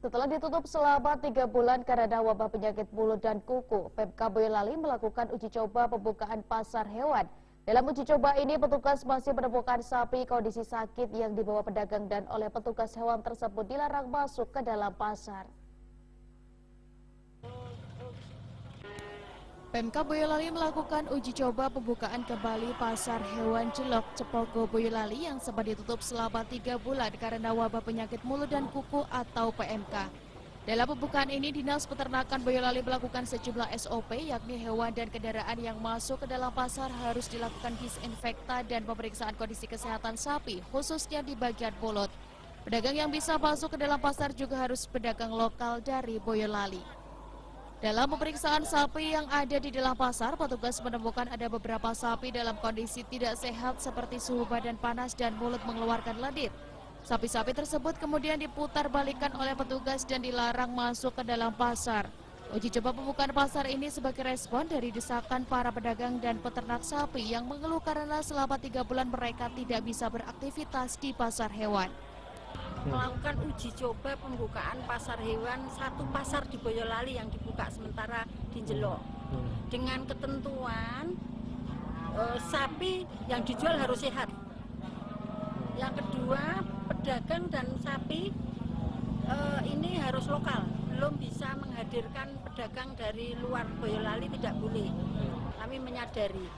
Setelah ditutup selama 3 bulan karena wabah penyakit mulut dan kuku, Pemkab Boyolali melakukan uji coba pembukaan pasar hewan. Dalam uji coba ini, petugas masih menemukan sapi kondisi sakit yang dibawa pedagang dan oleh petugas hewan tersebut dilarang masuk ke dalam pasar. Pemkab Boyolali melakukan uji coba pembukaan kembali pasar hewan Celok Cepogo Boyolali yang sempat ditutup selama 3 bulan karena wabah penyakit mulut dan kuku atau PMK. Dalam pembukaan ini, Dinas Peternakan Boyolali melakukan sejumlah SOP, yakni hewan dan kendaraan yang masuk ke dalam pasar harus dilakukan disinfektan dan pemeriksaan kondisi kesehatan sapi, khususnya di bagian mulut. Pedagang yang bisa masuk ke dalam pasar juga harus pedagang lokal dari Boyolali. Dalam pemeriksaan sapi yang ada di dalam pasar, petugas menemukan ada beberapa sapi dalam kondisi tidak sehat seperti suhu badan panas dan mulut mengeluarkan lendir. Sapi-sapi tersebut kemudian diputar balikan oleh petugas dan dilarang masuk ke dalam pasar. Uji coba pembukaan pasar ini sebagai respon dari desakan para pedagang dan peternak sapi yang mengeluh karena selama 3 bulan mereka tidak bisa beraktivitas di pasar hewan. Melakukan uji coba pembukaan pasar hewan satu pasar di Boyolali yang dibuka sementara di Jelok dengan ketentuan sapi yang dijual harus sehat. Yang kedua, pedagang dan sapi ini harus lokal, belum bisa menghadirkan pedagang dari luar Boyolali, tidak boleh. Kami menyadari.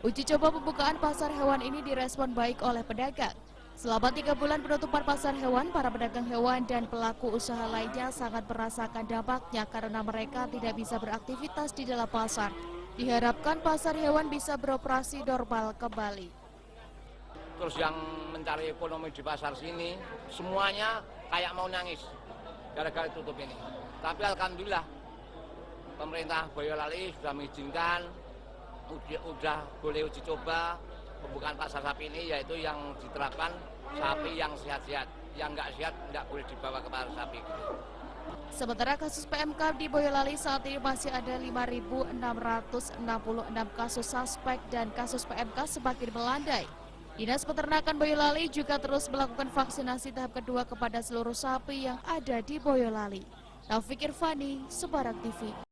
Uji coba pembukaan pasar hewan ini direspon baik oleh pedagang. Selama 3 bulan penutupan pasar hewan, para pedagang hewan dan pelaku usaha lainnya sangat merasakan dampaknya karena mereka tidak bisa beraktivitas di dalam pasar. Diharapkan pasar hewan bisa beroperasi normal kembali. Terus yang mencari ekonomi di pasar sini, semuanya kayak mau nangis gara-gara tutup ini. Tapi alhamdulillah, pemerintah Boyolali sudah mengizinkan, udah boleh uji coba pembukaan pasar sapi ini, yaitu yang diterapkan sapi yang sehat-sehat, yang nggak sehat nggak boleh dibawa ke pasar sapi. Sementara kasus PMK di Boyolali saat ini masih ada 5.666 kasus suspek dan kasus PMK semakin melandai. Dinas Peternakan Boyolali juga terus melakukan vaksinasi tahap kedua kepada seluruh sapi yang ada di Boyolali. Taufik Irvani, Sebarang TV.